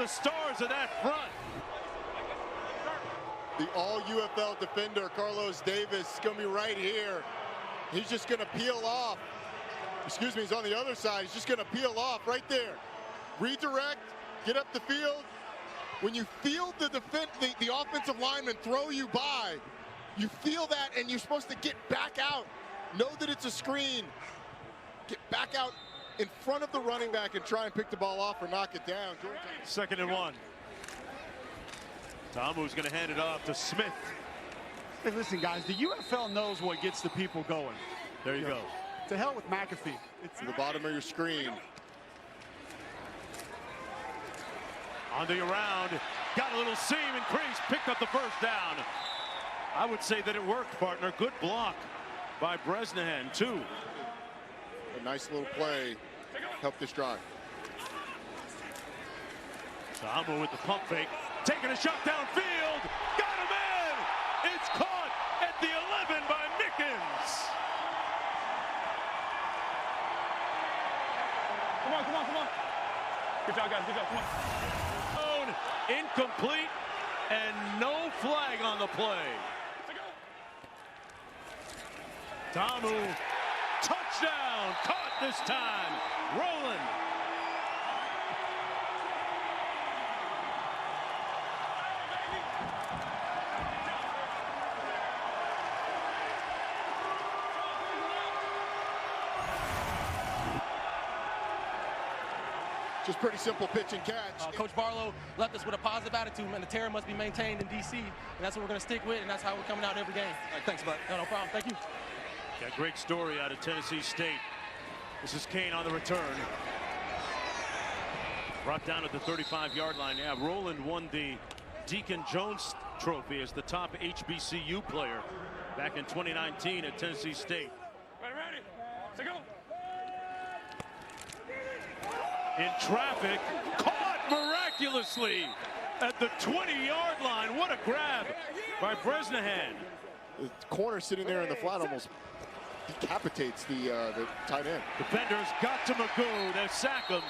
the stars of that front. The all-UFL defender, Carlos Davis, is going to be right here. He's just going to peel off. Excuse me, he's on the other side. He's just going to peel off right there. Redirect, get up the field. When you feel the offensive lineman throw you by, you feel that, and you're supposed to get back out. Know that it's a screen. Get back out in front of the running back and try and pick the ball off or knock it down. 2nd and 1. Ta'amu's going to hand it off to Smith. Hey, listen, guys, the UFL knows what gets the people going. There you go. To hell with McAfee. It's to the bottom of your screen. On the around, got a little seam increase, picked up the first down. I would say that it worked, partner. Good block by Bresnahan, too. A nice little play helped this drive. Ta'amu with the pump fake, taking a shot downfield, got him in! It's caught at the 11 by Mickens. Come on. Good job, guys, good job, come on. Incomplete, and no flag on the play. Ta'amu, touchdown, caught this time, Roland. Just pretty simple pitch and catch. Coach Barlow left us with a positive attitude, and the terror must be maintained in D.C., and that's what we're going to stick with, and that's how we're coming out every game. All right, thanks, bud. No problem. Thank you. Got a great story out of Tennessee State. This is Kane on the return. Brought down at the 35-yard line. Yeah, Roland won the Deacon Jones Trophy as the top HBCU player back in 2019 at Tennessee State. Ready, to go. In traffic, caught miraculously at the 20-yard line. What a grab by Bresnahan. The corner sitting there in the flat almost decapitates the tight end. Defenders got to Magoo. They sack him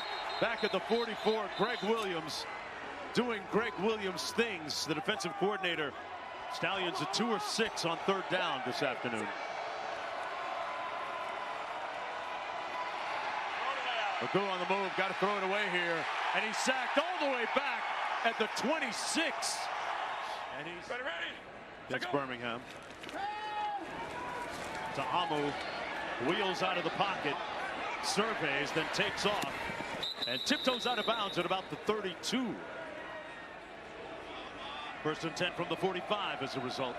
back at the 44. Greg Williams doing Greg Williams things. The defensive coordinator. Stallions a 2 or 6 on 3rd down this afternoon. Magoo on the move, got to throw it away here, and he's sacked all the way back at the 26. And he's Ready. That's Birmingham. Ta'amu wheels out of the pocket, surveys, then takes off, and tiptoes out of bounds at about the 32. 1st and 10 from the 45 as a result.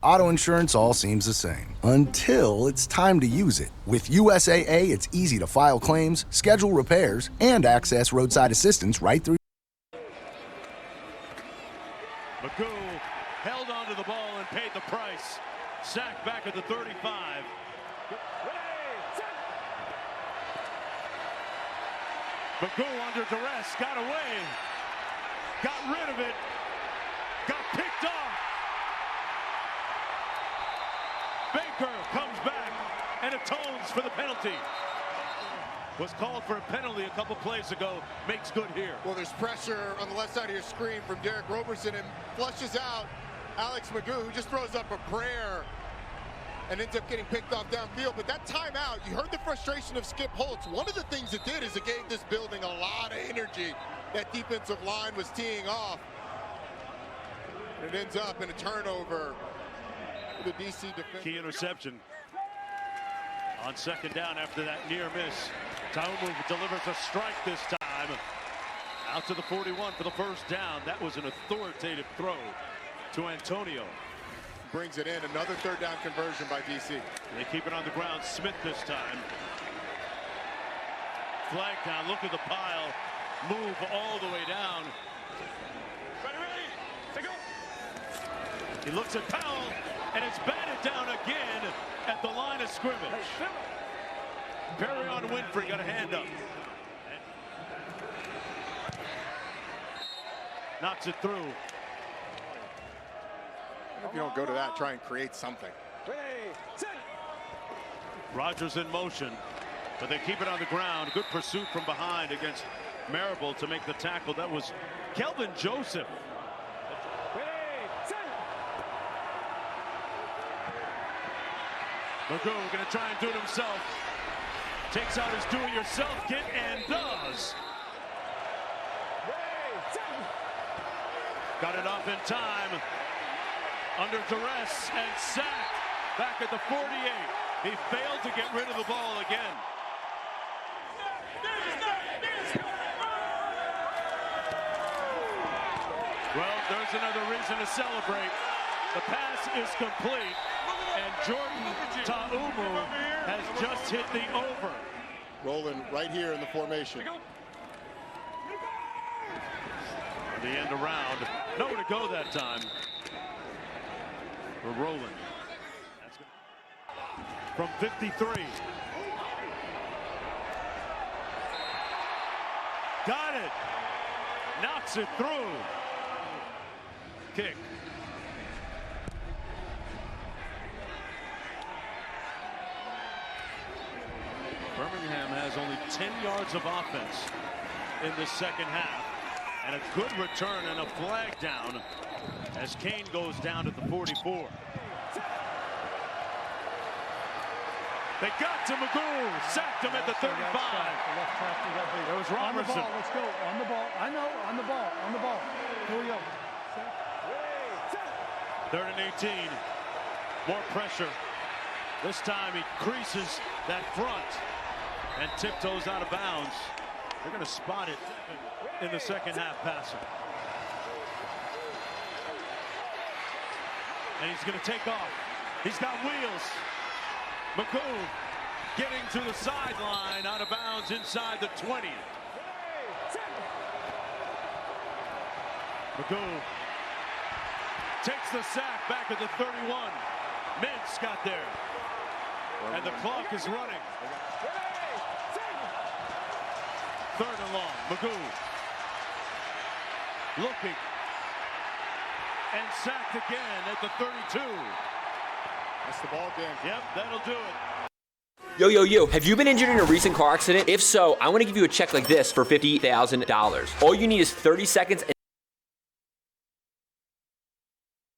Auto insurance all seems the same until it's time to use it. With USAA, it's easy to file claims, schedule repairs, and access roadside assistance right through. Magoo held onto the ball and paid the price. Sacked back at the 35. Magoo under duress, got away, got rid of it, got picked off. Baker comes back and atones for the penalty. Was called for a penalty a couple plays ago. Makes good here. Well, there's pressure on the left side of your screen from Derek Roberson and flushes out Alex Magoo, who just throws up a prayer and ends up getting picked off downfield. But that timeout, you heard the frustration of Skip Holtz. One of the things it did is it gave this building a lot of energy. That defensive line was teeing off. And it ends up in a turnover. The DC defense. Key interception on 2nd down after that near miss. Ta'amu delivers a strike this time. Out to the 41 for the 1st down. That was an authoritative throw to Antonio. Brings it in. Another 3rd down conversion by DC. They keep it on the ground. Smith this time. Flag down. Look at the pile. Move all the way down. Ready, to go. He looks at Powell, and it's batted down again at the line of scrimmage. Perry on Winfrey got a hand up. Knocks it through. If you don't go to that, try and create something. Rodgers in motion. But they keep it on the ground. Good pursuit from behind against Marable to make the tackle. That was Kelvin Joseph. McGough going to try and do it himself. Takes out his do-it-yourself kit and does. Got it off in time. Under duress and sacked. Back at the 48. He failed to get rid of the ball again. Well, there's another reason to celebrate. The pass is complete, and Jordan Ta'umu has just hit the over. Rolling right here in the formation. The end around. Nowhere to go that time. We're rolling. That's from 53. Got it. Knocks it through. Kick. Birmingham has only 10 yards of offense in the second half. And a good return and a flag down as Kane goes down at the 44. They got to McGough, sacked him at the 35. There was Robertson. On the ball, let's go. On the ball. I know, on the ball, on the ball. Here we go. 3rd and 18. More pressure. This time he creases that front and tiptoes out of bounds. They're going to spot it in the second half passing. And he's going to take off. He's got wheels. McGough getting to the sideline, out of bounds inside the 20. McGough takes the sack back at the 31. Mintz got there. And the clock is running. 3rd and long. McGough looking. And sacked again at the 32. That's the ball game. Yep, that'll do it. Yo, have you been injured in a recent car accident? If so, I want to give you a check like this for $50,000. All you need is 30 seconds.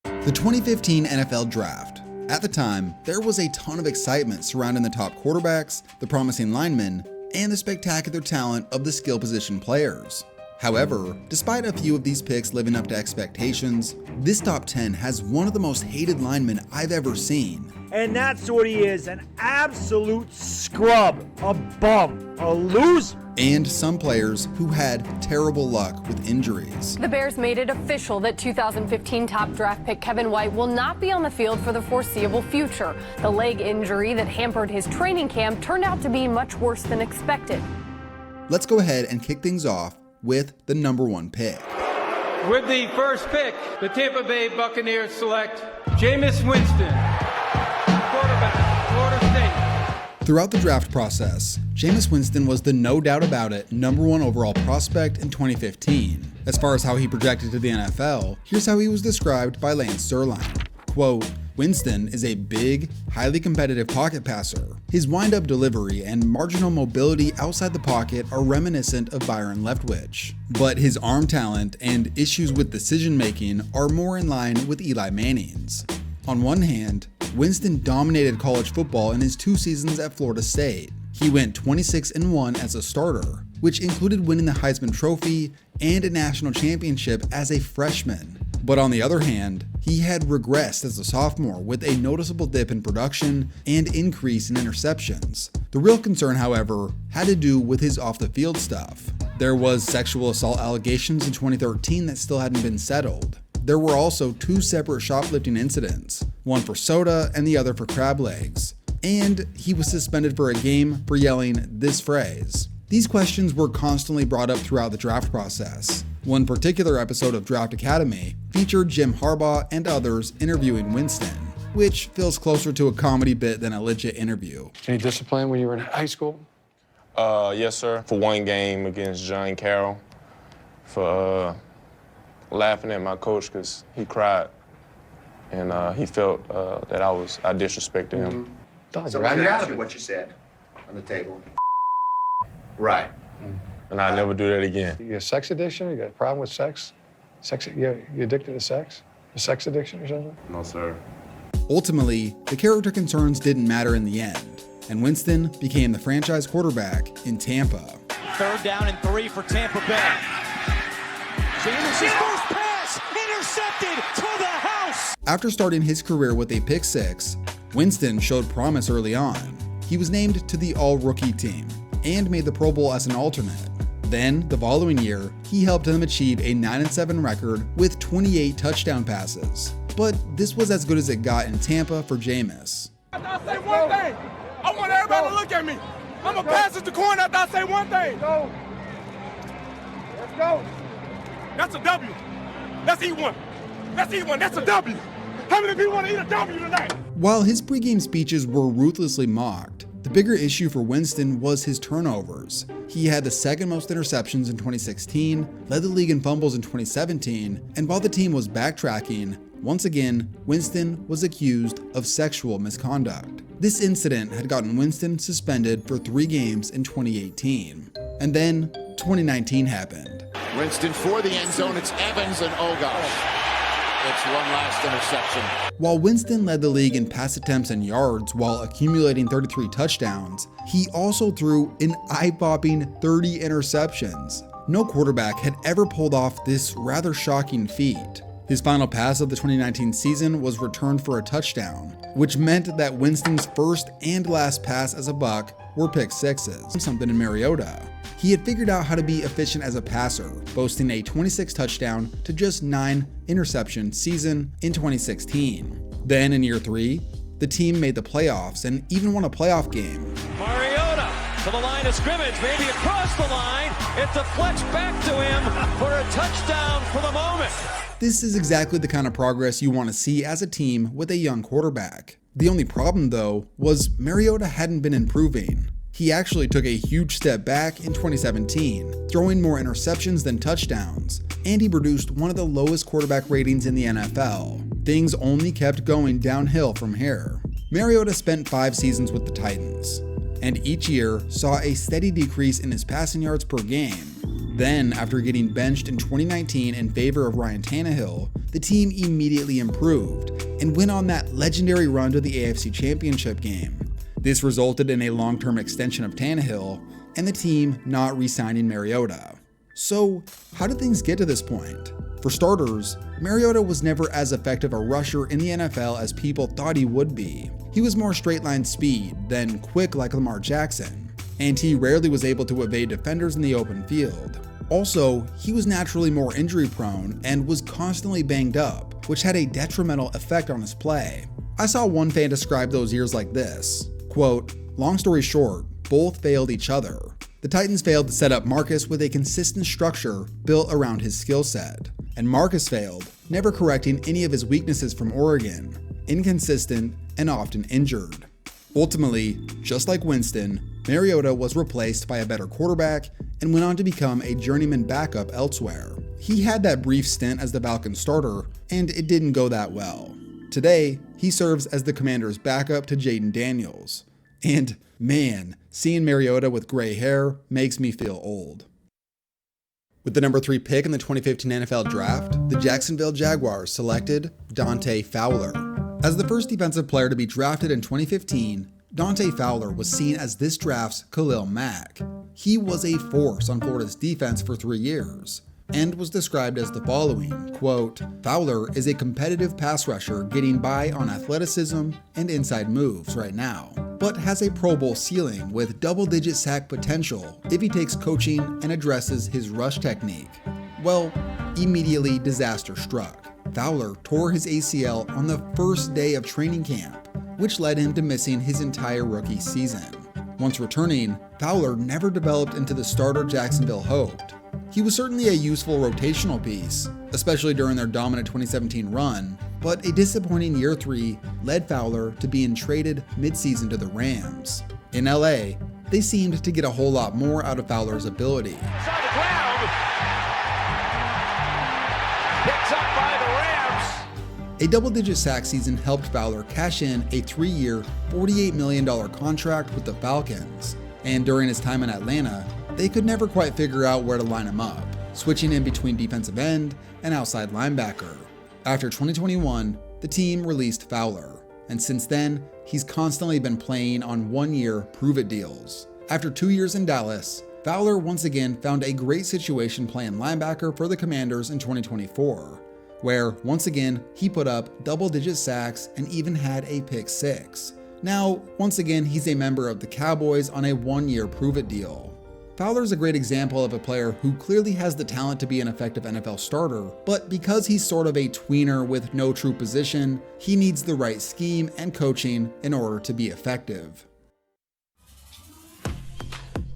The 2015 NFL Draft. At the time, there was a ton of excitement surrounding the top quarterbacks, the promising linemen, and the spectacular talent of the skill position players. However, despite a few of these picks living up to expectations, this top 10 has one of the most hated linemen I've ever seen. And that's what he is, an absolute scrub, a bum, a loser. And some players who had terrible luck with injuries. The Bears made it official that 2015 top draft pick Kevin White will not be on the field for the foreseeable future. The leg injury that hampered his training camp turned out to be much worse than expected. Let's go ahead and kick things off with the number 1 pick. With the first pick, the Tampa Bay Buccaneers select Jameis Winston, quarterback, Florida State. Throughout the draft process, Jameis Winston was the no doubt about it number 1 overall prospect in 2015. As far as how he projected to the NFL, here's how he was described by Lance Zierlein. Quote, Winston is a big, highly competitive pocket passer. His wind-up delivery and marginal mobility outside the pocket are reminiscent of Byron Leftwich. But his arm talent and issues with decision-making are more in line with Eli Manning's. On one hand, Winston dominated college football in his 2 seasons at Florida State. He went 26-1 as a starter, which included winning the Heisman Trophy and a national championship as a freshman. But on the other hand, he had regressed as a sophomore with a noticeable dip in production and increase in interceptions. The real concern, however, had to do with his off-the-field stuff. There was sexual assault allegations in 2013 that still hadn't been settled. There were also 2 separate shoplifting incidents, one for soda and the other for crab legs. And he was suspended for a game for yelling this phrase. These questions were constantly brought up throughout the draft process. One particular episode of Draft Academy featured Jim Harbaugh and others interviewing Winston, which feels closer to a comedy bit than a legit interview. Any discipline when you were in high school? Yes, sir. For one game against John Carroll, for laughing at my coach because he cried, and he felt that I disrespected him. So I asked you what you said on the table. Right. And I never do that again. You got a sex addiction? You got a problem with sex? You addicted to sex? A sex addiction or something? No, sir. Ultimately, the character concerns didn't matter in the end, and Winston became the franchise quarterback in Tampa. 3rd down and 3 for Tampa Bay. Jameis' first pass intercepted to the house. After starting his career with a pick six, Winston showed promise early on. He was named to the All-Rookie team and made the Pro Bowl as an alternate. Then, the following year, he helped them achieve a 9-7 record with 28 touchdown passes. But this was as good as it got in Tampa for Jameis. After I say one thing, I want everybody to look at me. I'm going to pass it to corner after I say one thing. Let's go. That's a W. Let's eat one. Let's eat one. That's a W. How many people want to eat a W tonight? While his pregame speeches were ruthlessly mocked, the bigger issue for Winston was his turnovers. He had the second most interceptions in 2016, led the league in fumbles in 2017, and while the team was backtracking, once again, Winston was accused of sexual misconduct. This incident had gotten Winston suspended for 3 games in 2018. And then 2019 happened. Winston for the end zone, it's Evans, and oh gosh, it's one last interception. While Winston led the league in pass attempts and yards while accumulating 33 touchdowns, he also threw an eye-popping 30 interceptions. No quarterback had ever pulled off this rather shocking feat. His final pass of the 2019 season was returned for a touchdown, which meant that Winston's first and last pass as a Buck were pick sixes. Something in Mariota. He had figured out how to be efficient as a passer, boasting a 26 touchdown to just 9 interception season in 2016. Then in year 3, the team made the playoffs and even won a playoff game. Mariota to the line of scrimmage, maybe across the line. It deflects back to him for a touchdown for the moment. This is exactly the kind of progress you want to see as a team with a young quarterback. The only problem, though, was Mariota hadn't been improving. He actually took a huge step back in 2017, throwing more interceptions than touchdowns, and he produced one of the lowest quarterback ratings in the NFL. Things only kept going downhill from here. Mariota spent 5 seasons with the Titans, and each year saw a steady decrease in his passing yards per game. Then, after getting benched in 2019 in favor of Ryan Tannehill, the team immediately improved and went on that legendary run to the AFC Championship game. This resulted in a long-term extension of Tannehill and the team not re-signing Mariota. So, how did things get to this point? For starters, Mariota was never as effective a rusher in the NFL as people thought he would be. He was more straight-line speed than quick like Lamar Jackson, and he rarely was able to evade defenders in the open field. Also, he was naturally more injury-prone and was constantly banged up, which had a detrimental effect on his play. I saw one fan describe those years like this, quote, "Long story short, both failed each other. The Titans failed to set up Marcus with a consistent structure built around his skill set, and Marcus failed, never correcting any of his weaknesses from Oregon, inconsistent and often injured." Ultimately, just like Winston, Mariota was replaced by a better quarterback and went on to become a journeyman backup elsewhere. He had that brief stint as the Falcons starter, and it didn't go that well. Today, he serves as the Commander's backup to Jaden Daniels. And man, seeing Mariota with gray hair makes me feel old. With the number 3 pick in the 2015 NFL Draft, the Jacksonville Jaguars selected Dante Fowler. As the first defensive player to be drafted in 2015, Dante Fowler was seen as this draft's Khalil Mack. He was a force on Florida's defense for 3 years, and was described as the following, quote, "Fowler is a competitive pass rusher getting by on athleticism and inside moves right now, but has a Pro Bowl ceiling with double-digit sack potential if he takes coaching and addresses his rush technique." Well, immediately disaster struck. Fowler tore his ACL on the first day of training camp, which led him to missing his entire rookie season. Once returning, Fowler never developed into the starter Jacksonville hoped. He was certainly a useful rotational piece, especially during their dominant 2017 run, but a disappointing year 3 led Fowler to being traded mid-season to the Rams. In LA, they seemed to get a whole lot more out of Fowler's ability. On the ground. Picked up by the Rams. A double-digit sack season helped Fowler cash in a 3-year, $48 million contract with the Falcons, and during his time in Atlanta, they could never quite figure out where to line him up, switching in between defensive end and outside linebacker. After 2021, the team released Fowler, and since then, he's constantly been playing on one-year prove-it deals. After 2 years in Dallas, Fowler once again found a great situation playing linebacker for the Commanders in 2024, where once again he put up double-digit sacks and even had a pick six. Now, once again, he's a member of the Cowboys on a one-year prove-it deal. Fowler's a great example of a player who clearly has the talent to be an effective NFL starter, but because he's sort of a tweener with no true position, he needs the right scheme and coaching in order to be effective.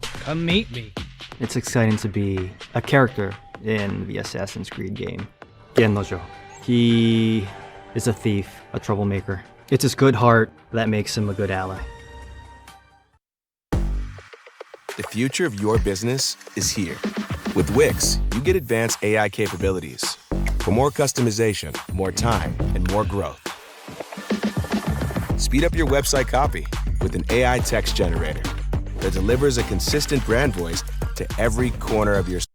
Come meet me. It's exciting to be a character in the Assassin's Creed game. Gennojo. He is a thief, a troublemaker. It's his good heart that makes him a good ally. The future of your business is here. With Wix, you get advanced AI capabilities for more customization, more time, and more growth. Speed up your website copy with an AI text generator that delivers a consistent brand voice to every corner of your site.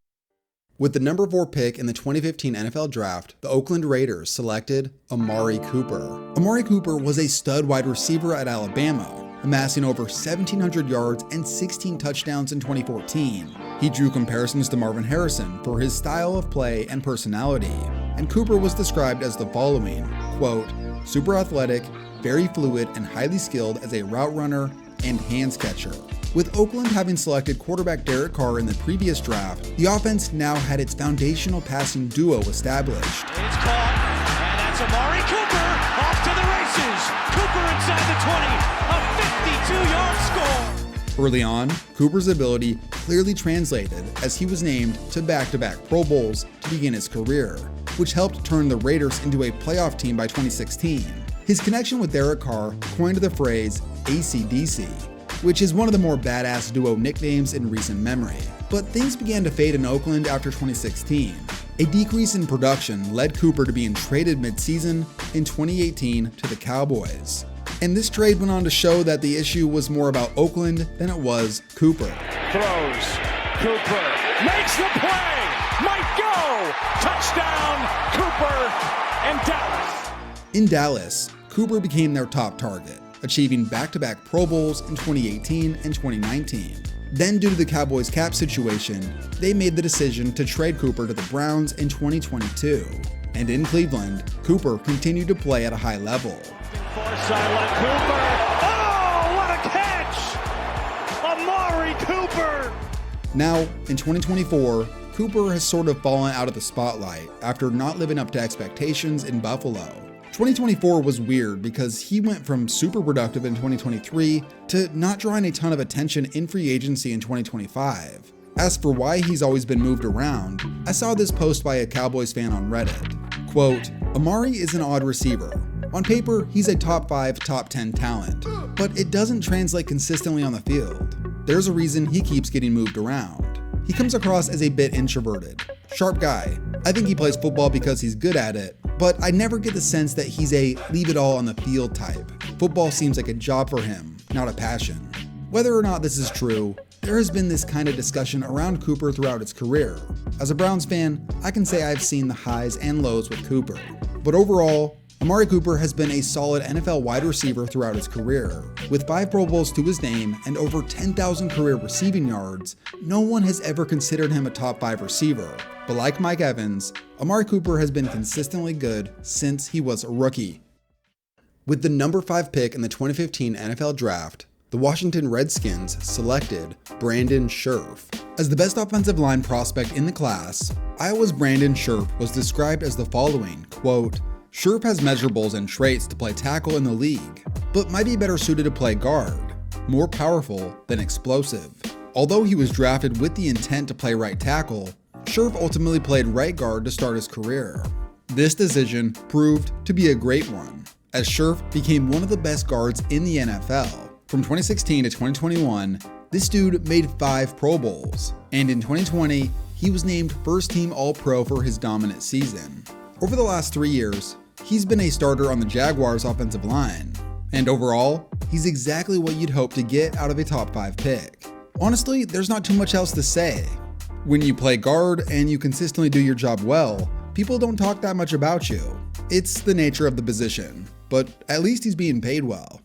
With the number 4 pick in the 2015 NFL Draft, the Oakland Raiders selected Amari Cooper. Amari Cooper was a stud wide receiver at Alabama, amassing over 1,700 yards and 16 touchdowns in 2014. He drew comparisons to Marvin Harrison for his style of play and personality, and Cooper was described as the following, quote, super athletic, very fluid, and highly skilled as a route runner and hands catcher. With Oakland having selected quarterback Derek Carr in the previous draft, the offense now had its foundational passing duo established. It's caught, and that's Amari Cooper off to the races. Cooper inside the 20, a 52-yard score. Early on, Cooper's ability clearly translated as he was named to back-to-back Pro Bowls to begin his career, which helped turn the Raiders into a playoff team by 2016. His connection with Derek Carr coined the phrase AC/DC, which is one of the more badass duo nicknames in recent memory. But things began to fade in Oakland after 2016. A decrease in production led Cooper to being traded mid-season in 2018 to the Cowboys. And this trade went on to show that the issue was more about Oakland than it was Cooper. Throws. Cooper makes the play. Might go. Touchdown, Cooper and Dallas. In Dallas, Cooper became their top target, achieving back-to-back Pro Bowls in 2018 and 2019. Then, due to the Cowboys' cap situation, they made the decision to trade Cooper to the Browns in 2022. And in Cleveland, Cooper continued to play at a high level. Far sideline, Cooper. Oh, what a catch! Amari Cooper! Now, in 2024, Cooper has sort of fallen out of the spotlight after not living up to expectations in Buffalo. 2024 was weird because he went from super productive in 2023 to not drawing a ton of attention in free agency in 2025. As for why he's always been moved around, I saw this post by a Cowboys fan on Reddit. Quote, Amari is an odd receiver. On paper, he's a top 5, top 10 talent, but it doesn't translate consistently on the field. There's a reason he keeps getting moved around. He comes across as a bit introverted. Sharp guy. I think he plays football because he's good at it, but I never get the sense that he's a leave it all on the field type. Football seems like a job for him, not a passion. Whether or not this is true, there has been this kind of discussion around Cooper throughout his career. As a Browns fan, I can say I've seen the highs and lows with Cooper. But overall, Amari Cooper has been a solid NFL wide receiver throughout his career. With 5 Pro Bowls to his name and over 10,000 career receiving yards, no one has ever considered him a top 5 receiver. But like Mike Evans, Amari Cooper has been consistently good since he was a rookie. With the number 5 pick in the 2015 NFL Draft, the Washington Redskins selected Brandon Scherff. As the best offensive line prospect in the class, Iowa's Brandon Scherff was described as the following, quote, Scherff has measurables and traits to play tackle in the league, but might be better suited to play guard, more powerful than explosive. Although he was drafted with the intent to play right tackle, Scherff ultimately played right guard to start his career. This decision proved to be a great one, as Scherff became one of the best guards in the NFL. From 2016 to 2021, this dude made 5 Pro Bowls, and in 2020, he was named first team All-Pro for his dominant season. Over the last 3 years, he's been a starter on the Jaguars' offensive line, and overall, he's exactly what you'd hope to get out of a top 5 pick. Honestly, there's not too much else to say. When you play guard and you consistently do your job well, people don't talk that much about you. It's the nature of the position, but at least he's being paid well.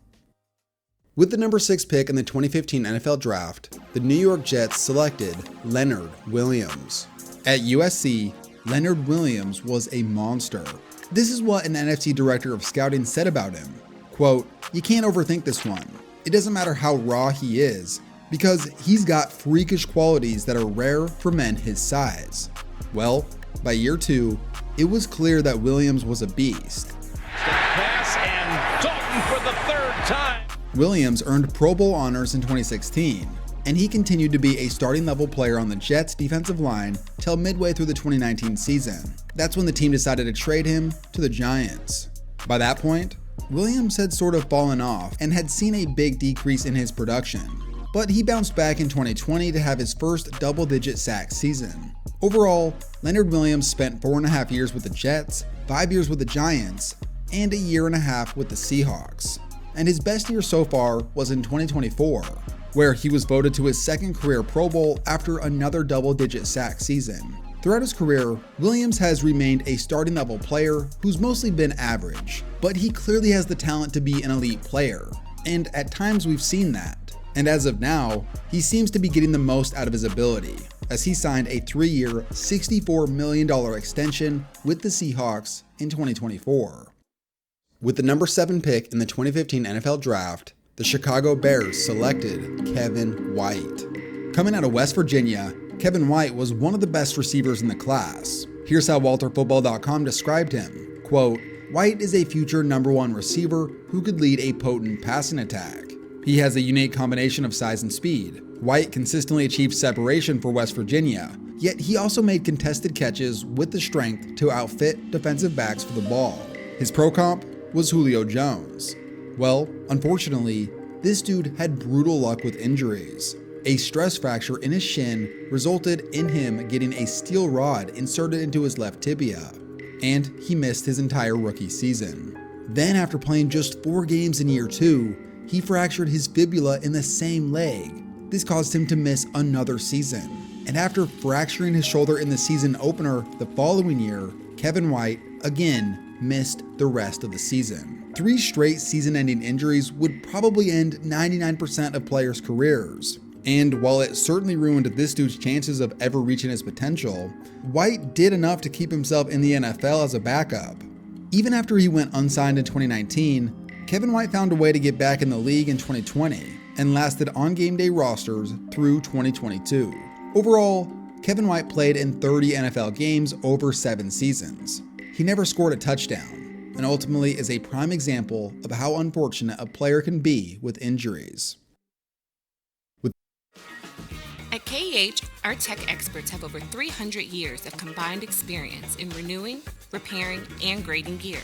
With the number 6 pick in the 2015 NFL Draft, the New York Jets selected Leonard Williams. At USC, Leonard Williams was a monster. This is what an NFC director of scouting said about him. Quote, "You can't overthink this one. It doesn't matter how raw he is, because he's got freakish qualities that are rare for men his size." Well, by year 2, it was clear that Williams was a beast. Pass and Dalton for the 3rd time. Williams earned Pro Bowl honors in 2016, and he continued to be a starting level player on the Jets defensive line till midway through the 2019 season. That's when the team decided to trade him to the Giants. By that point, Williams had sort of fallen off and had seen a big decrease in his production, but he bounced back in 2020 to have his first double-digit sack season. Overall, Leonard Williams spent 4.5 years with the Jets, 5 years with the Giants, and a year and a half with the Seahawks. And his best year so far was in 2024, where he was voted to his 2nd career Pro Bowl after another double-digit sack season. Throughout his career, Williams has remained a starting level player who's mostly been average, but he clearly has the talent to be an elite player, and at times we've seen that. And as of now, he seems to be getting the most out of his ability, as he signed a 3-year, $64 million extension with the Seahawks in 2024. With the number 7 pick in the 2015 NFL Draft, the Chicago Bears selected Kevin White. Coming out of West Virginia, Kevin White was one of the best receivers in the class. Here's how WalterFootball.com described him. Quote, "White is a future number 1 receiver who could lead a potent passing attack. He has a unique combination of size and speed. White consistently achieved separation for West Virginia, yet he also made contested catches with the strength to outfit defensive backs for the ball. His pro comp was Julio Jones. Well, unfortunately, this dude had brutal luck with injuries. A stress fracture in his shin resulted in him getting a steel rod inserted into his left tibia, and he missed his entire rookie season. Then after playing just 4 games in year 2, he fractured his fibula in the same leg. This caused him to miss another season. And after fracturing his shoulder in the season opener the following year, Kevin White again missed the rest of the season. 3 straight season-ending injuries would probably end 99% of players' careers. And while it certainly ruined this dude's chances of ever reaching his potential, White did enough to keep himself in the NFL as a backup. Even after he went unsigned in 2019, Kevin White found a way to get back in the league in 2020 and lasted on game day rosters through 2022. Overall, Kevin White played in 30 NFL games over 7 seasons. He never scored a touchdown, and ultimately is a prime example of how unfortunate a player can be with injuries. At KEH, our tech experts have over 300 years of combined experience in renewing, repairing, and grading gear.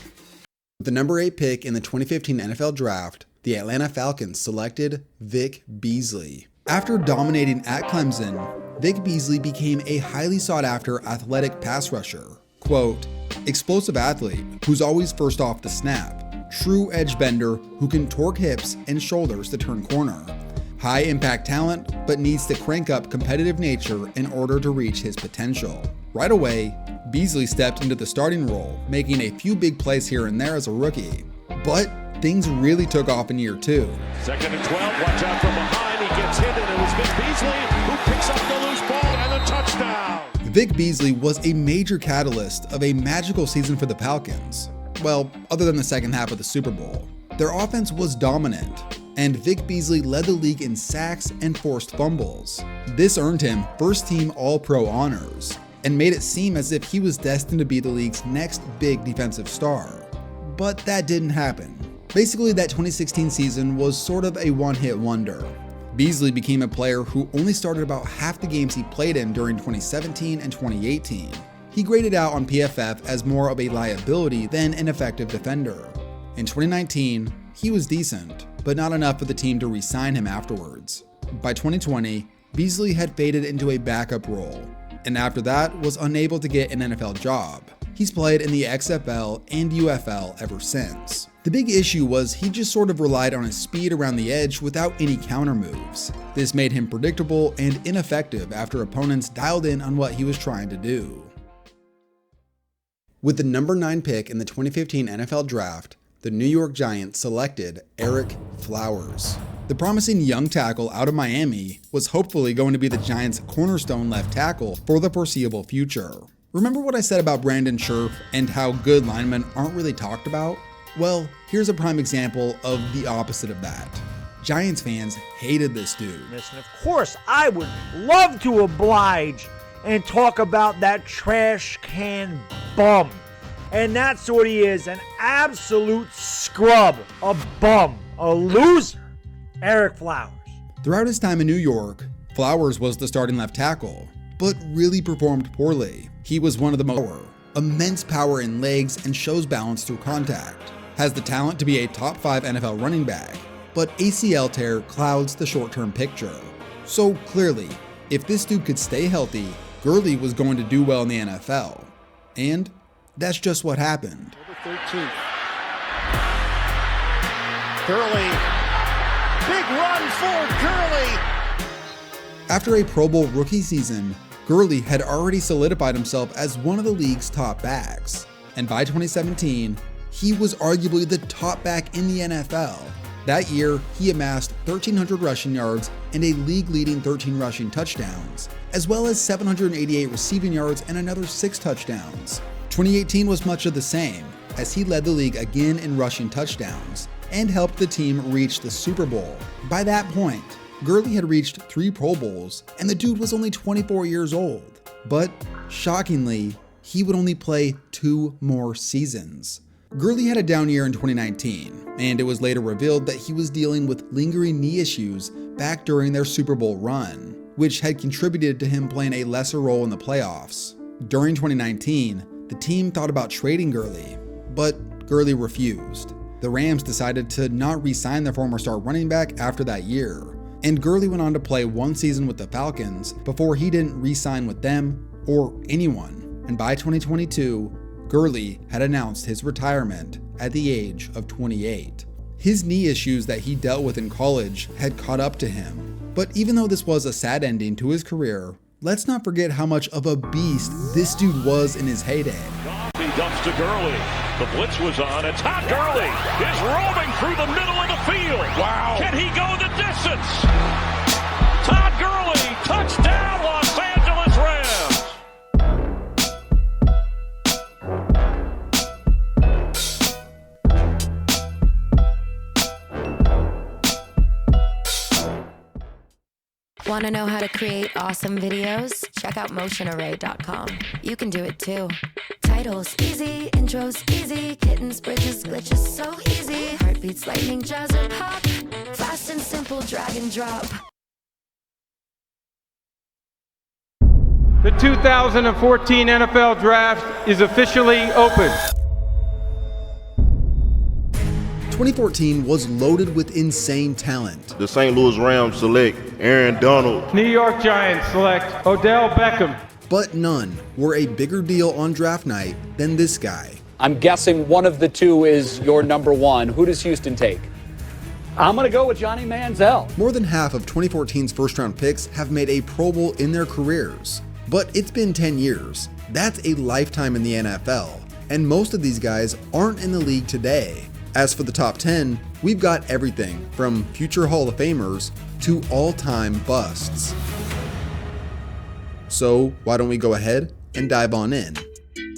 With the number 8 pick in the 2015 NFL Draft, the Atlanta Falcons selected Vic Beasley. After dominating at Clemson, Vic Beasley became a highly sought-after athletic pass rusher. Quote, "Explosive athlete who's always first off the snap. True edge bender who can torque hips and shoulders to turn corner. High impact talent, but needs to crank up competitive nature in order to reach his potential." Right away, Beasley stepped into the starting role, making a few big plays here and there as a rookie. But things really took off in year 2. 2nd and 12, watch out from behind, he gets hit, and it was Vic Beasley who picks up the loose ball and a touchdown. Vic Beasley was a major catalyst of a magical season for the Falcons. Well, other than the second half of the Super Bowl. Their offense was dominant, and Vic Beasley led the league in sacks and forced fumbles. This earned him first-team All-Pro honors, and made it seem as if he was destined to be the league's next big defensive star. But that didn't happen. Basically, that 2016 season was sort of a one-hit wonder. Beasley became a player who only started about half the games he played in during 2017 and 2018. He graded out on PFF as more of a liability than an effective defender. In 2019, he was decent, but not enough for the team to re-sign him afterwards. By 2020, Beasley had faded into a backup role, and after that was unable to get an NFL job. He's played in the XFL and UFL ever since. The big issue was he just sort of relied on his speed around the edge without any counter moves. This made him predictable and ineffective after opponents dialed in on what he was trying to do. With the number 9 pick in the 2015 NFL Draft, the New York Giants selected Ereck Flowers. The promising young tackle out of Miami was hopefully going to be the Giants' cornerstone left tackle for the foreseeable future. Remember what I said about Brandon Scherff and how good linemen aren't really talked about? Well, here's a prime example of the opposite of that. Giants fans hated this dude. And of course, I would love to oblige and talk about that trash can bum. And that's what he is, an absolute scrub, a bum, a loser, Ereck Flowers. Throughout his time in New York, Flowers was the starting left tackle, but really performed poorly. He was one of the most immense power in legs and shows balance through contact. Has the talent to be a top 5 NFL running back, but ACL tear clouds the short-term picture. So clearly, if this dude could stay healthy, Gurley was going to do well in the NFL. And that's just what happened. Number 13. Gurley. Big run for Gurley. After a Pro Bowl rookie season, Gurley had already solidified himself as one of the league's top backs. And by 2017, he was arguably the top back in the NFL. That year, he amassed 1,300 rushing yards and a league-leading 13 rushing touchdowns, as well as 788 receiving yards and another 6 touchdowns. 2018 was much of the same, as he led the league again in rushing touchdowns and helped the team reach the Super Bowl. By that point, Gurley had reached 3 Pro Bowls, and the dude was only 24 years old. But, shockingly, he would only play 2 more seasons. Gurley had a down year in 2019, and it was later revealed that he was dealing with lingering knee issues back during their Super Bowl run, which had contributed to him playing a lesser role in the playoffs. During 2019, the team thought about trading Gurley, but Gurley refused. The Rams decided to not re-sign their former star running back after that year, and Gurley went on to play 1 season with the Falcons before he didn't re-sign with them or anyone. And by 2022, Gurley had announced his retirement at the age of 28. His knee issues that he dealt with in college had caught up to him. But even though this was a sad ending to his career, let's not forget how much of a beast this dude was in his heyday. He dumps to Gurley. The blitz was on, and Todd Gurley is roaming through the middle of the field. Wow. Can he go the distance? Todd Gurley, touchdown, Los Angeles Rams. Want to know how to create awesome videos? Check out motionarray.com. You can do it too. Titles easy, intros easy, kittens, bridges, glitches so easy. Heartbeats, lightning, jazz or pop. Fast and simple, drag and drop. The 2014 NFL Draft is officially open. 2014 was loaded with insane talent. The St. Louis Rams select Aaron Donald. New York Giants select Odell Beckham. But none were a bigger deal on draft night than this guy. I'm guessing one of the two is your number 1. Who does Houston take? I'm going to go with Johnny Manziel. More than half of 2014's first-round picks have made a Pro Bowl in their careers. But it's been 10 years. That's a lifetime in the NFL. And most of these guys aren't in the league today. As for the top 10, we've got everything from future Hall of Famers to all-time busts. So why don't we go ahead and dive on in.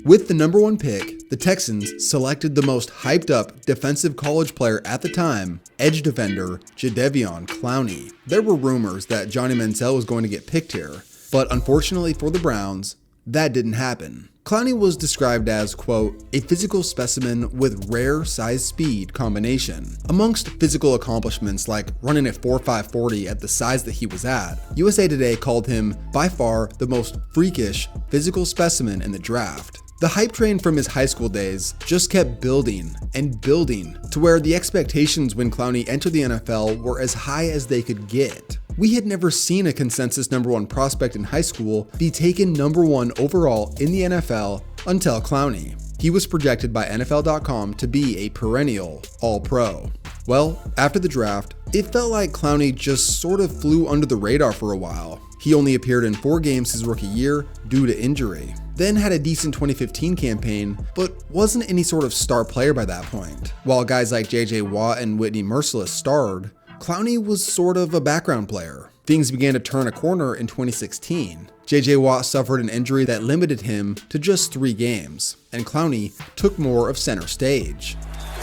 With the number 1 pick, the Texans selected the most hyped up defensive college player at the time, edge defender Jadeveon Clowney. There were rumors that Johnny Manziel was going to get picked here, but unfortunately for the Browns, that didn't happen. Clowney was described as, quote, a physical specimen with rare size speed combination. Amongst physical accomplishments like running a 4.5 40 at the size that he was at, USA Today called him by far the most freakish physical specimen in the draft. The hype train from his high school days just kept building and building to where the expectations when Clowney entered the NFL were as high as they could get. We had never seen a consensus number 1 prospect in high school be taken number 1 overall in the NFL until Clowney. He was projected by NFL.com to be a perennial All-Pro. Well, after the draft, it felt like Clowney just sort of flew under the radar for a while. He only appeared in 4 games his rookie year due to injury, then had a decent 2015 campaign, but wasn't any sort of star player by that point. While guys like JJ Watt and Whitney Mercilus starred, Clowney was sort of a background player. Things began to turn a corner in 2016. JJ Watt suffered an injury that limited him to just 3 games, and Clowney took more of center stage.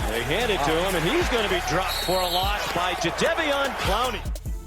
They hand it to him, and he's going to be dropped for a loss by Jadeveon Clowney.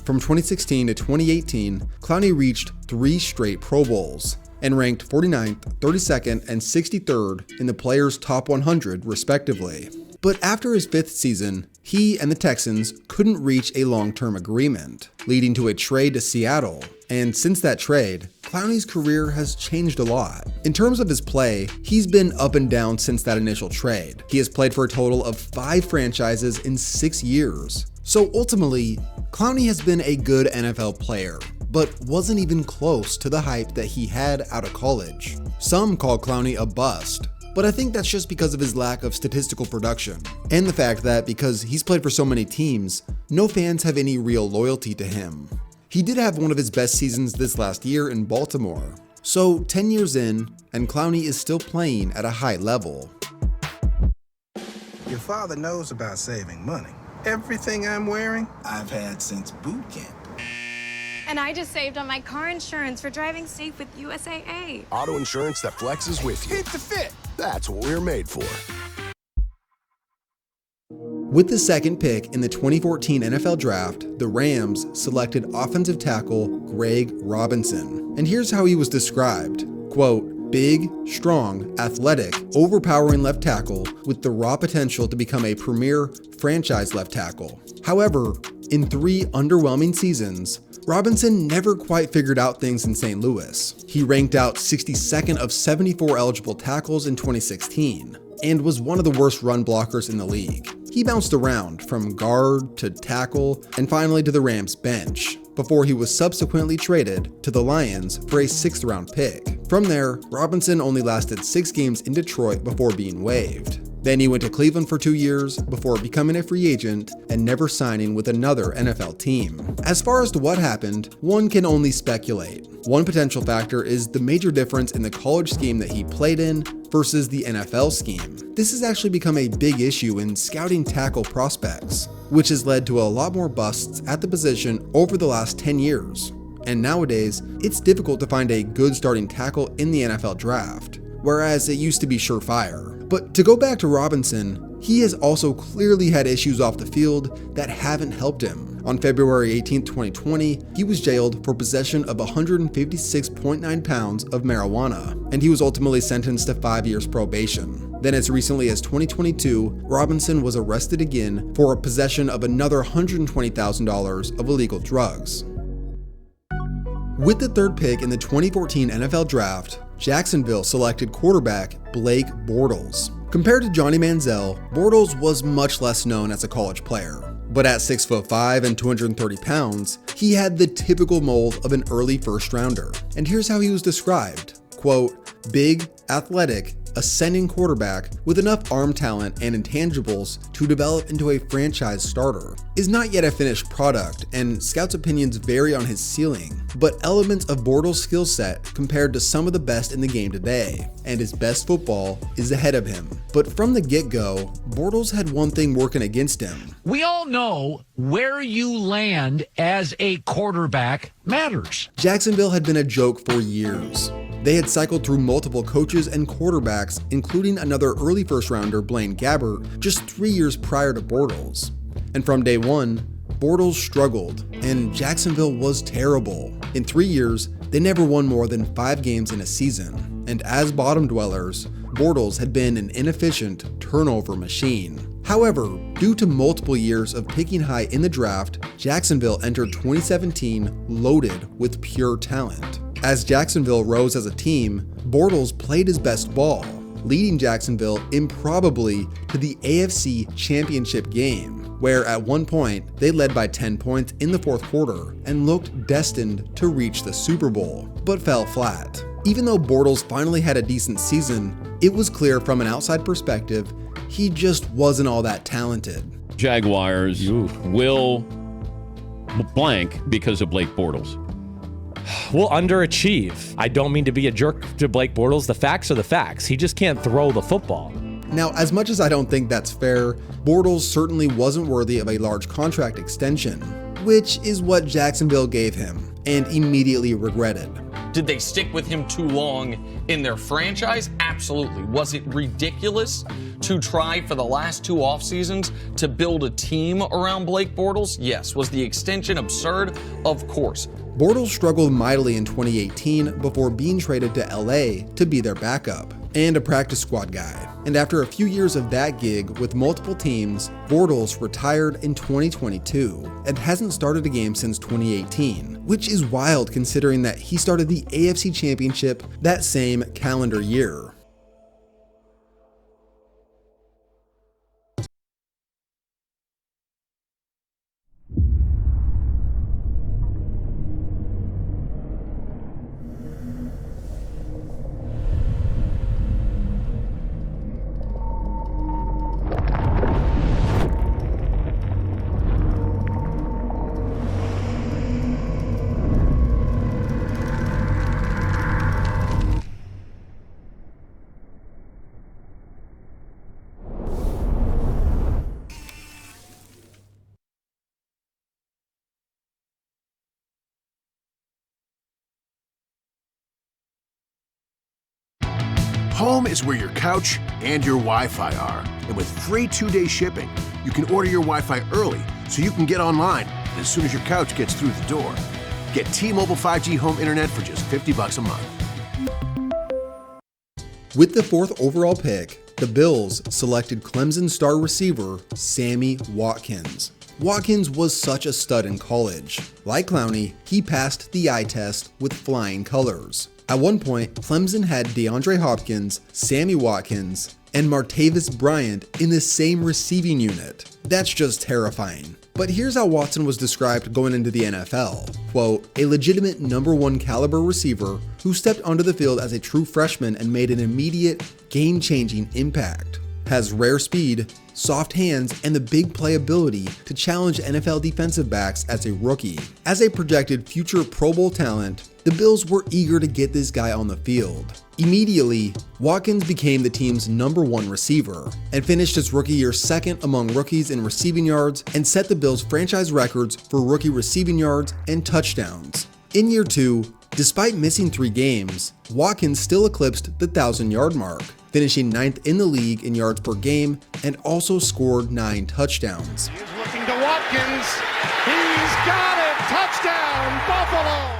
From 2016 to 2018, Clowney reached 3 straight Pro Bowls and ranked 49th, 32nd, and 63rd in the players' top 100 respectively. But after his 5th season, he and the Texans couldn't reach a long-term agreement, leading to a trade to Seattle. And since that trade, Clowney's career has changed a lot. In terms of his play, he's been up and down since that initial trade. He has played for a total of 5 franchises in 6 years. So ultimately, Clowney has been a good NFL player, but wasn't even close to the hype that he had out of college. Some call Clowney a bust, but I think that's just because of his lack of statistical production, and the fact that because he's played for so many teams, no fans have any real loyalty to him. He did have one of his best seasons this last year in Baltimore. So 10 years in, and Clowney is still playing at a high level. Your father knows about saving money. Everything I'm wearing, I've had since boot camp. And I just saved on my car insurance for driving safe with USAA. Auto insurance that flexes with you. Fit to fit. That's what we're made for. With the 2nd pick in the 2014 NFL Draft, the Rams selected offensive tackle Greg Robinson. And here's how he was described. Quote, big, strong, athletic, overpowering left tackle with the raw potential to become a premier franchise left tackle. However, in 3 underwhelming seasons, Robinson never quite figured out things in St. Louis. He ranked out 62nd of 74 eligible tackles in 2016 and was one of the worst run blockers in the league. He bounced around from guard to tackle and finally to the Rams bench before he was subsequently traded to the Lions for a 6th round pick. From there, Robinson only lasted 6 games in Detroit before being waived. Then he went to Cleveland for 2 years before becoming a free agent and never signing with another NFL team. As far as to what happened, one can only speculate. One potential factor is the major difference in the college scheme that he played in versus the NFL scheme. This has actually become a big issue in scouting tackle prospects, which has led to a lot more busts at the position over the last 10 years. And nowadays, it's difficult to find a good starting tackle in the NFL draft, whereas it used to be surefire. But to go back to Robinson, he has also clearly had issues off the field that haven't helped him. On February 18, 2020, he was jailed for possession of 156.9 pounds of marijuana, and he was ultimately sentenced to 5 years probation. Then as recently as 2022, Robinson was arrested again for possession of another $120,000 of illegal drugs. With the 3rd pick in the 2014 NFL Draft, Jacksonville selected quarterback Blake Bortles. Compared to Johnny Manziel, Bortles was much less known as a college player. But at 6'5" and 230 pounds, he had the typical mold of an early 1st rounder. And here's how he was described. Quote, big, athletic, ascending quarterback with enough arm talent and intangibles to develop into a franchise starter. Is not yet a finished product, and scouts' opinions vary on his ceiling, but elements of Bortles' skill set compared to some of the best in the game today, and his best football is ahead of him. But from the get-go, Bortles had one thing working against him. We all know where you land as a quarterback matters. Jacksonville had been a joke for years. They had cycled through multiple coaches and quarterbacks, including another early 1st rounder, Blaine Gabbert, just 3 years prior to Bortles. And from day one, Bortles struggled, and Jacksonville was terrible. In 3 years, they never won more than 5 games in a season. And as bottom dwellers, Bortles had been an inefficient turnover machine. However, due to multiple years of picking high in the draft, Jacksonville entered 2017 loaded with pure talent. As Jacksonville rose as a team, Bortles played his best ball, leading Jacksonville improbably to the AFC Championship game, where at one point they led by 10 points in the 4th quarter and looked destined to reach the Super Bowl, but fell flat. Even though Bortles finally had a decent season, it was clear from an outside perspective, he just wasn't all that talented. Jaguars will blank because of Blake Bortles. Will underachieve. I don't mean to be a jerk to Blake Bortles. The facts are the facts. He just can't throw the football. Now, as much as I don't think that's fair, Bortles certainly wasn't worthy of a large contract extension, which is what Jacksonville gave him, and immediately regretted. Did they stick with him too long in their franchise? Absolutely. Was it ridiculous to try for the last 2 off seasons to build a team around Blake Bortles? Yes. Was the extension absurd? Of course. Bortles struggled mightily in 2018 before being traded to LA to be their backup and a practice squad guy. And after a few years of that gig with multiple teams, Bortles retired in 2022 and hasn't started a game since 2018, which is wild considering that he started the AFC Championship that same calendar year. Home is where your couch and your Wi-Fi are. And with free 2-day shipping, you can order your Wi-Fi early so you can get online as soon as your couch gets through the door. Get T-Mobile 5G home internet for just $50 a month. With the 4th overall pick, the Bills selected Clemson star receiver Sammy Watkins. Watkins was such a stud in college. Like Clowney, he passed the eye test with flying colors. At one point, Clemson had DeAndre Hopkins, Sammy Watkins, and Martavis Bryant in the same receiving unit. That's just terrifying. But here's how Watson was described going into the NFL. Quote, a legitimate #1 caliber receiver who stepped onto the field as a true freshman and made an immediate, game-changing impact. Has rare speed, soft hands, and the big playability to challenge NFL defensive backs as a rookie. As a projected future Pro Bowl talent, the Bills were eager to get this guy on the field. Immediately, Watkins became the team's #1 receiver and finished his rookie year 2nd among rookies in receiving yards and set the Bills' franchise records for rookie receiving yards and touchdowns. In year 2, despite missing 3 games, Watkins still eclipsed the 1,000-yard mark, finishing 9th in the league in yards per game and also scored 9 touchdowns. He's looking to Watkins. He's got it. Touchdown, Buffalo.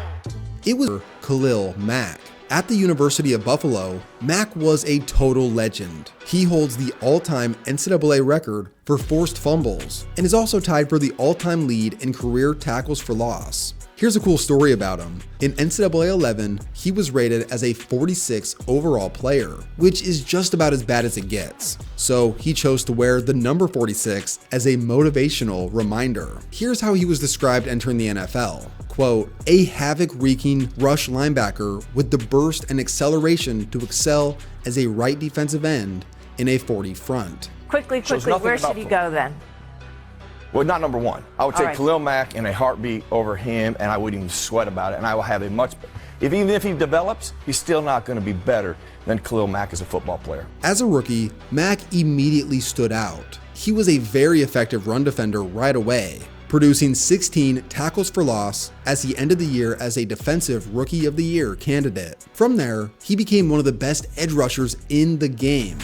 It was Khalil Mack. At the University of Buffalo, Mack was a total legend. He holds the all-time NCAA record for forced fumbles and is also tied for the all-time lead in career tackles for loss. Here's a cool story about him. In NCAA 11, he was rated as a 46 overall player, which is just about as bad as it gets. So he chose to wear the number 46 as a motivational reminder. Here's how he was described entering the NFL. Quote, a havoc-wreaking rush linebacker with the burst and acceleration to excel as a right defensive end in a 40 front. Quickly, where should he go then? Well, not #1. I would All take right. Khalil Mack in a heartbeat over him, and I wouldn't even sweat about it. And I will have a much, even if he develops, he's still not going to be better than Khalil Mack as a football player. As a rookie, Mack immediately stood out. He was a very effective run defender right away, producing 16 tackles for loss as he ended the year as a Defensive Rookie of the Year candidate. From there, he became one of the best edge rushers in the game.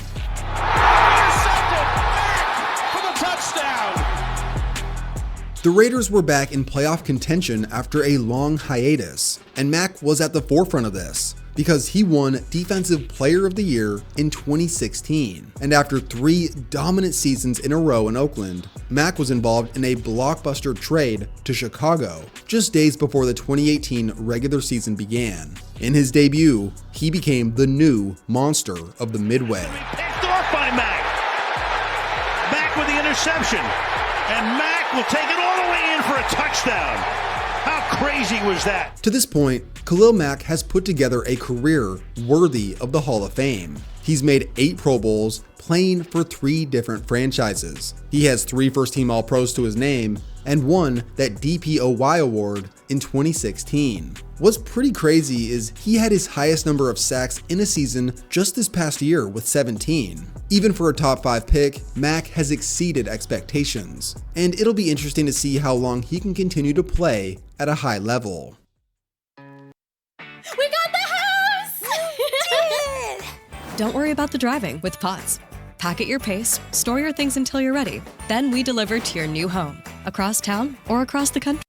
The Raiders were back in playoff contention after a long hiatus, and Mack was at the forefront of this because he won Defensive Player of the Year in 2016. And after 3 dominant seasons in a row in Oakland, Mack was involved in a blockbuster trade to Chicago just days before the 2018 regular season began. In his debut, he became the new monster of the Midway. Picked off by Mack. Mack with the interception. And Mack will take it all the way in for a touchdown. How crazy was that? To this point, Khalil Mack has put together a career worthy of the Hall of Fame. He's made 8 Pro Bowls, playing for 3 different franchises. He has 3 first-team All-Pros to his name, and won that DPOY award in 2016. What's pretty crazy is he had his highest number of sacks in a season just this past year with 17. Even for a top 5 pick, Mack has exceeded expectations, and it'll be interesting to see how long he can continue to play at a high level. We got the house! Did it! Don't worry about the driving with Pods. Pack at your pace, store your things until you're ready. Then we deliver to your new home, across town or across the country.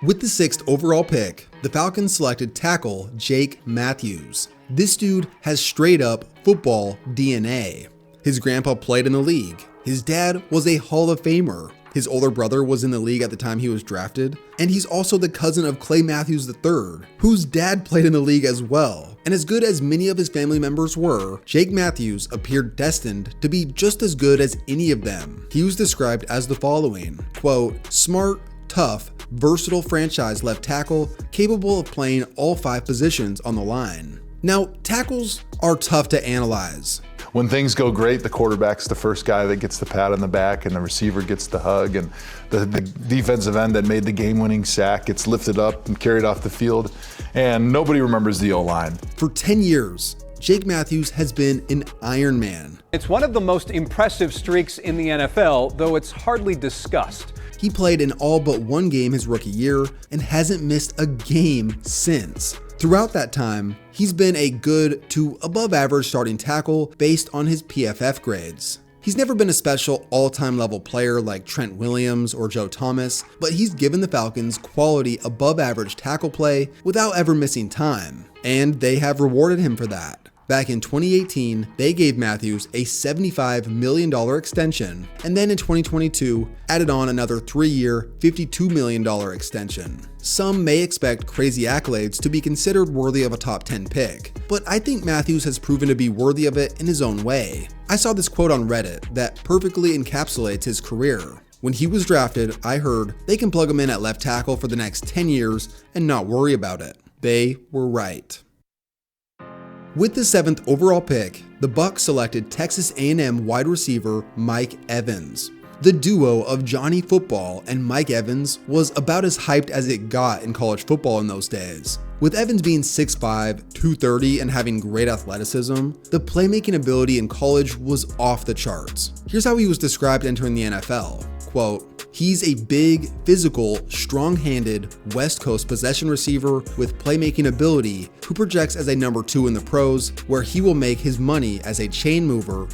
With the 6th overall pick, the Falcons selected tackle Jake Matthews. This dude has straight up football DNA. His grandpa played in the league. His dad was a Hall of Famer. His older brother was in the league at the time he was drafted. And he's also the cousin of Clay Matthews III, whose dad played in the league as well. And as good as many of his family members were, Jake Matthews appeared destined to be just as good as any of them. He was described as the following, quote, smart, tough, versatile franchise left tackle, capable of playing all 5 positions on the line. Now, tackles are tough to analyze. When things go great, the quarterback's the first guy that gets the pat on the back and the receiver gets the hug, and the defensive end that made the game-winning sack gets lifted up and carried off the field, and nobody remembers the O-line. For 10 years, Jake Matthews has been an Iron Man. It's one of the most impressive streaks in the NFL, though it's hardly discussed. He played in all but 1 game his rookie year and hasn't missed a game since. Throughout that time, he's been a good to above average starting tackle based on his PFF grades. He's never been a special all-time level player like Trent Williams or Joe Thomas, but he's given the Falcons quality above average tackle play without ever missing time, and they have rewarded him for that. Back in 2018, they gave Matthews a $75 million extension, and then in 2022, added on another 3-year, $52 million extension. Some may expect crazy accolades to be considered worthy of a top 10 pick, but I think Matthews has proven to be worthy of it in his own way. I saw this quote on Reddit that perfectly encapsulates his career. When he was drafted, I heard they can plug him in at left tackle for the next 10 years and not worry about it. They were right. With the 7th overall pick, the Bucs selected Texas A&M wide receiver Mike Evans. The duo of Johnny Football and Mike Evans was about as hyped as it got in college football in those days. With Evans being 6'5", 230, and having great athleticism, the playmaking ability in college was off the charts. Here's how he was described entering the NFL. Quote, he's a big, physical, strong-handed, West Coast possession receiver with playmaking ability who projects as a number 2 in the pros, where he will make his money as a chain mover